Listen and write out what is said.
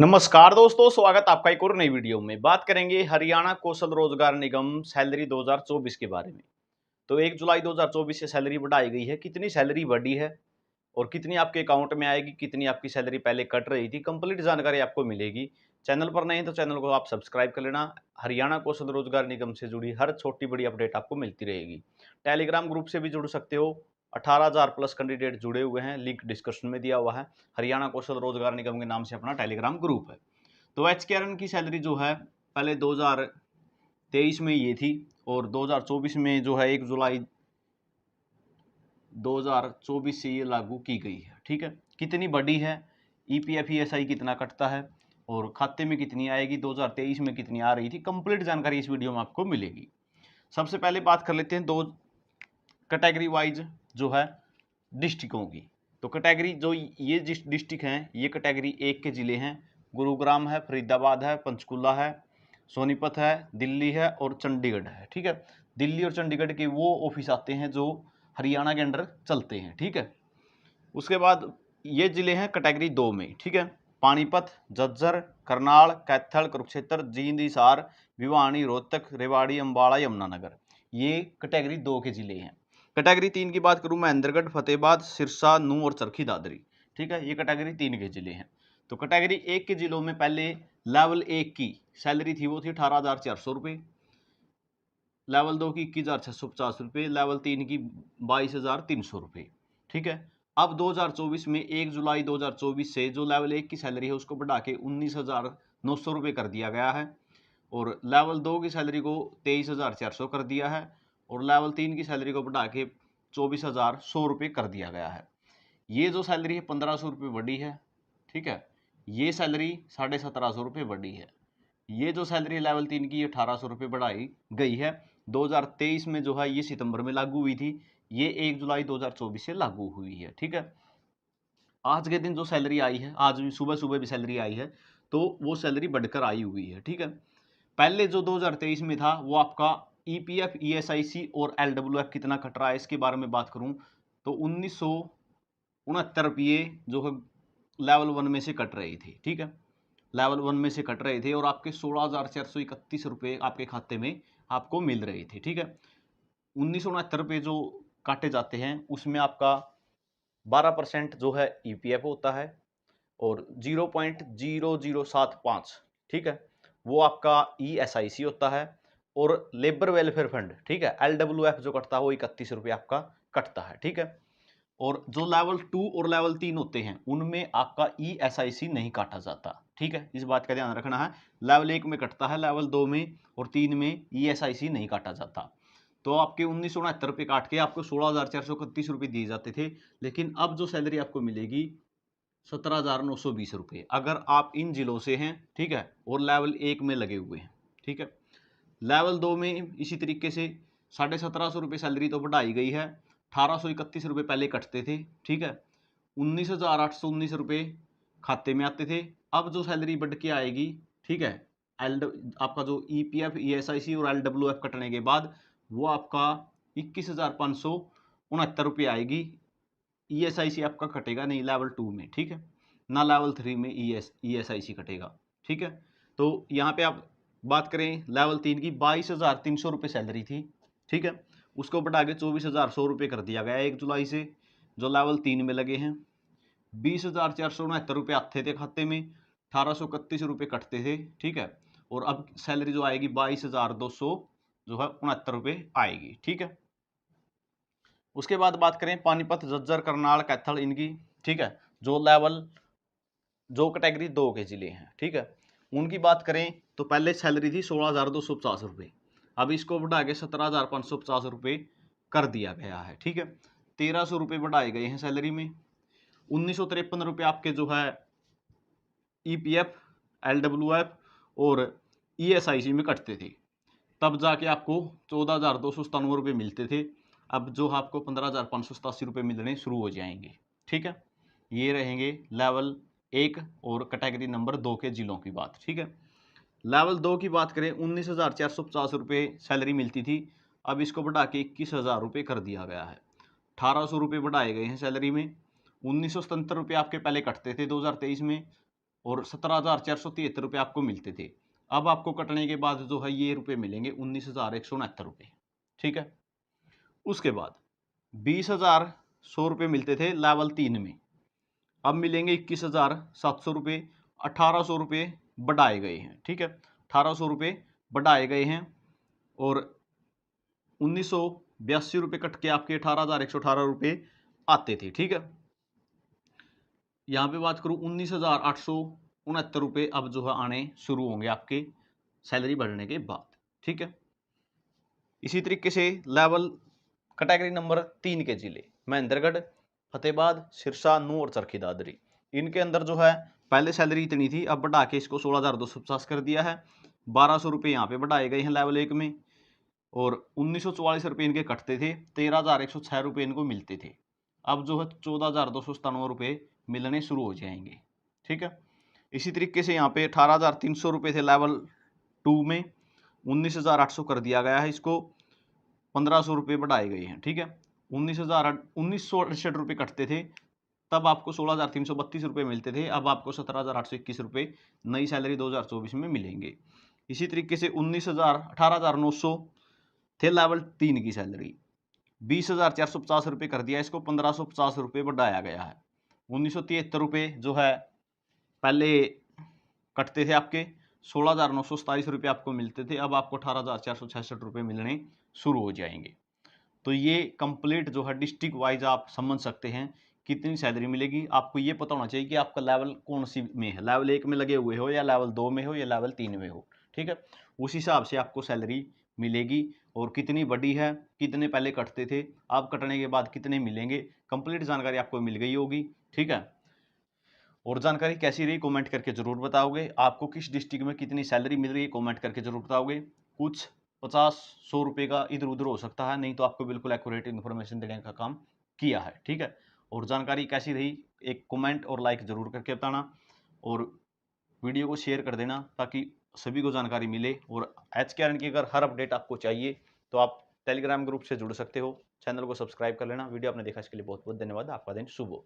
नमस्कार दोस्तों, स्वागत आपका एक और नई वीडियो में। बात करेंगे हरियाणा कौशल रोजगार निगम सैलरी 2024 के बारे में। तो 1 जुलाई 2024 से सैलरी बढ़ाई गई है। कितनी सैलरी बढ़ी है और कितनी आपके अकाउंट में आएगी, कितनी आपकी सैलरी पहले कट रही थी, कंप्लीट जानकारी आपको मिलेगी। चैनल पर नहीं तो चैनल को आप सब्सक्राइब कर लेना। हरियाणा कौशल रोजगार निगम से जुड़ी हर छोटी बड़ी अपडेट आपको मिलती रहेगी। टेलीग्राम ग्रुप से भी जुड़ सकते हो। 18,000 प्लस कैंडिडेट जुड़े हुए हैं, लिंक डिस्क्रिप्शन में दिया हुआ है। हरियाणा कौशल रोजगार निगम के नाम से अपना टेलीग्राम ग्रुप है। तो एचकेआरएन की सैलरी जो है पहले 2023 में ये थी और 2024 में जो है 1 जुलाई 2024 से ये लागू की गई है। ठीक है, कितनी बड़ी है, ईपीएफ ईएसआई कितना कटता है और खाते में कितनी आएगी, 2023 में कितनी आ रही थी, कंप्लीट जानकारी इस वीडियो में आपको मिलेगी। सबसे पहले बात कर लेते हैं दो कैटेगरी वाइज जो है डिस्ट्रिक्टों की। तो कैटेगरी जो ये डिस्ट्रिक्ट हैं, ये कैटेगरी 1 के ज़िले हैं। गुरुग्राम है, फरीदाबाद है, पंचकुला है, सोनीपत है, दिल्ली है और चंडीगढ़ है। ठीक है, दिल्ली और चंडीगढ़ के वो ऑफिस आते हैं जो हरियाणा के अंडर चलते हैं। ठीक है, उसके बाद ये ज़िले हैं कैटेगरी 2 में। ठीक है, पानीपत, झज्जर, करनाल, कैथल, कुरुक्षेत्र, जींद, हिसार, भिवानी, रोहतक, रेवाड़ी, अम्बाड़ा, यमुनानगर, ये कैटेगरी 2 के ज़िले हैं। कैटेगरी 3 की बात करूं, महेंद्रगढ़, फतेहाबाद, सिरसा, नूंह और चरखी दादरी। ठीक है, ये कैटेगरी 3 के ज़िले हैं। तो कैटेगरी 1 के ज़िलों में पहले लेवल 1 की सैलरी थी, वो थी 18,400 रुपये, लेवल 2 की 21,650 रुपये, लेवल 3 की 22,300 रुपये। ठीक है, अब 2024 में 1 जुलाई 2024 से जो लेवल 1 की सैलरी है उसको बढ़ा के 19,900 रुपये कर दिया गया है और लेवल 2 की सैलरी को 23,400 कर दिया है और लेवल 3 की सैलरी को बढ़ा के 24,100 रुपये कर दिया गया है। ये जो सैलरी है 1,500 रुपये बढ़ी है। ठीक है, ये सैलरी 1,750 रुपये बढ़ी है। ये जो सैलरी लेवल 3 की 1,800 रुपये बढ़ाई गई है। 2023 में जो है ये सितंबर में लागू हुई थी, ये 1 जुलाई 2024 से लागू हुई है। ठीक है, आज के दिन जो सैलरी आई है, आज भी सुबह सुबह भी सैलरी आई है, तो वो सैलरी बढ़कर आई हुई है। ठीक है, पहले जो 2023 में था वो आपका ईपीएफ ईएसआईसी और एलडब्ल्यूएफ कितना कट रहा है, इसके बारे में बात करूं तो 1,969 रुपये जो है लेवल 1 में से कट रही थी। ठीक है, लेवल 1 में से कट रहे थे और आपके 16,431 रुपये आपके खाते में आपको मिल रहे थे। ठीक है, 1,969 रुपये जो काटे जाते हैं उसमें आपका 12% जो है ईपीएफ होता है और 0.0075, ठीक है, वो आपका ईएसआईसी होता है और लेबर वेलफेयर फंड, ठीक है, एलडब्ल्यूएफ जो कटता है वो 31 रुपये आपका कटता है। ठीक है, और जो लेवल 2 और लेवल 3 होते हैं उनमें आपका ईएसआईसी नहीं काटा जाता। ठीक है, इस बात का ध्यान रखना है। लेवल 1 में कटता है, लेवल 2 में और 3 में ईएसआईसी नहीं काटा जाता। तो आपके 1,969 रुपये काट के आपको 16,431 रुपये दिए जाते थे, लेकिन अब जो सैलरी आपको मिलेगी 17,920 रुपये, अगर आप इन जिलों से हैं। ठीक है, और लेवल 1 में लगे हुए हैं। ठीक है, लेवल 2 में इसी तरीके से 1,750 रुपये सैलरी तो बढ़ाई गई है। 1,831 रुपये पहले कटते थे। ठीक है, 19,819 रुपये खाते में आते थे। अब जो सैलरी बढ़ के आएगी, ठीक है, एल आपका जो ईपीएफ ईएसआईसी और एलडब्ल्यूएफ कटने के बाद वो आपका 21,569 रुपये आएगी। ईएसआईसी आपका कटेगा नहीं लेवल 2 में। ठीक है, ना लेवल 3 में ईएसआईसी कटेगा। ठीक है, तो यहाँ पे आप बात करें लेवल 3 की, 22,300 रुपये सैलरी थी। ठीक है, उसको बढ़ा के 24,100 रुपये कर दिया गया 1 जुलाई से, जो लेवल 3 में लगे हैं। 20,469 रुपये आते थे खाते में, 1,831 रुपये कटते थे। ठीक है, और अब सैलरी जो आएगी 22,200 जो है 69 रुपये आएगी। ठीक है, उसके बाद बात करें पानीपत, झज्जर, करनाल, कैथल इनकी। ठीक है, जो कैटेगरी 2 के जिले हैं। ठीक है, उनकी बात करें तो पहले सैलरी थी 16,250 रुपये, अब इसको बढ़ा के 17,550 रुपये कर दिया गया है। ठीक है, 1,300 रुपये बढ़ाए गए हैं सैलरी में। 1,953 रुपये आपके जो है ईपीएफ, एलडब्ल्यूएफ और ईएसआईसी में कटते थे, तब जाके आपको 14,297 रुपये मिलते थे। अब जो आपको 15,587 रुपये मिलने शुरू हो जाएंगे। ठीक है, ये रहेंगे लेवल 1 और कैटेगरी नंबर 2 के जिलों की बात। ठीक है, लेवल 2 की बात करें, 19,450 रुपये सैलरी मिलती थी, अब इसको बढ़ा के 21,000 रुपये कर दिया गया है। 1,800 रुपये बढ़ाए गए हैं सैलरी में। 1,977 रुपये आपके पहले कटते थे 2023 में, और 17,473 रुपये आपको मिलते थे। अब आपको कटने के बाद जो है ये रुपये मिलेंगे 19,169 रुपये, ठीक है। उसके बाद 20,100 रुपये मिलते थे लेवल 3 में, अब मिलेंगे 21,700 रुपये। 1,800 रुपये बढ़ाए गए हैं, ठीक है, 1,800 रुपये बढ़ाए गए हैं और 1982 रुपये कट के आपके 18,118 रुपये आते थे, ठीक है। यहाँ पे बात करूँ 19,869 रुपये अब जो है आने शुरू होंगे आपके सैलरी बढ़ने के बाद, ठीक है। इसी तरीके से लेवल कैटेगरी नंबर 3 के जिले महेंद्रगढ़, फतेहाबाद, सिरसा, नूंह और चरखी दादरी, इनके अंदर जो है पहले सैलरी इतनी थी, अब बढ़ा के इसको 16,250 कर दिया है। 1,200 रुपये यहाँ पे बढ़ाए गए हैं लेवल 1 में और 1944 रुपये इनके कटते थे, 13,106 रुपये इनको मिलते थे। अब जो है 14,297 रुपये मिलने शुरू हो जाएंगे, ठीक है। इसी तरीके से यहाँ पे 18,300 रुपये थे लेवल 2 में, 19,800 कर दिया गया है इसको, 1,500 रुपये बढ़ाए गए हैं, ठीक है। 19,68 रुपये कटते थे, तब आपको 16,332 रुपये मिलते थे, अब आपको 17,821 रुपये नई सैलरी 2024 में मिलेंगे। इसी तरीके से 18,900 थे लेवल 3 की सैलरी, 20,450 रुपये कर दिया इसको, 1,550 रुपये बढ़ाया गया है। 1973 रुपये जो है पहले कटते थे आपके, 16,927 रुपये आपको मिलते थे, अब आपको 18,466 रुपये मिलने शुरू हो जाएंगे। तो ये कंप्लीट जो है डिस्ट्रिक्ट वाइज आप समझ सकते हैं कितनी सैलरी मिलेगी। आपको ये पता होना चाहिए कि आपका लेवल कौन सी में है, लेवल 1 में लगे हुए हो या लेवल 2 में हो या लेवल 3 में हो, ठीक है। उस हिसाब से आपको सैलरी मिलेगी और कितनी बड़ी है, कितने पहले कटते थे, आप कटने के बाद कितने मिलेंगे, कंप्लीट जानकारी आपको मिल गई होगी, ठीक है। और जानकारी कैसी रही कमेंट करके जरूर बताओगे। आपको किस डिस्ट्रिक्ट में कितनी सैलरी मिल रही है कमेंट करके जरूर बताओगे। कुछ 50-100 रुपये का इधर उधर हो सकता है, नहीं तो आपको बिल्कुल एक्यूरेट इन्फॉर्मेशन देने का काम किया है, ठीक है। और जानकारी कैसी रही एक कमेंट और लाइक जरूर करके बताना और वीडियो को शेयर कर देना ताकि सभी को जानकारी मिले। और HK की अगर हर अपडेट आपको चाहिए तो आप टेलीग्राम ग्रुप से जुड़ सकते हो। चैनल को सब्सक्राइब कर लेना। वीडियो आपने देखा इसके लिए बहुत बहुत धन्यवाद। आपका दिन शुभ हो।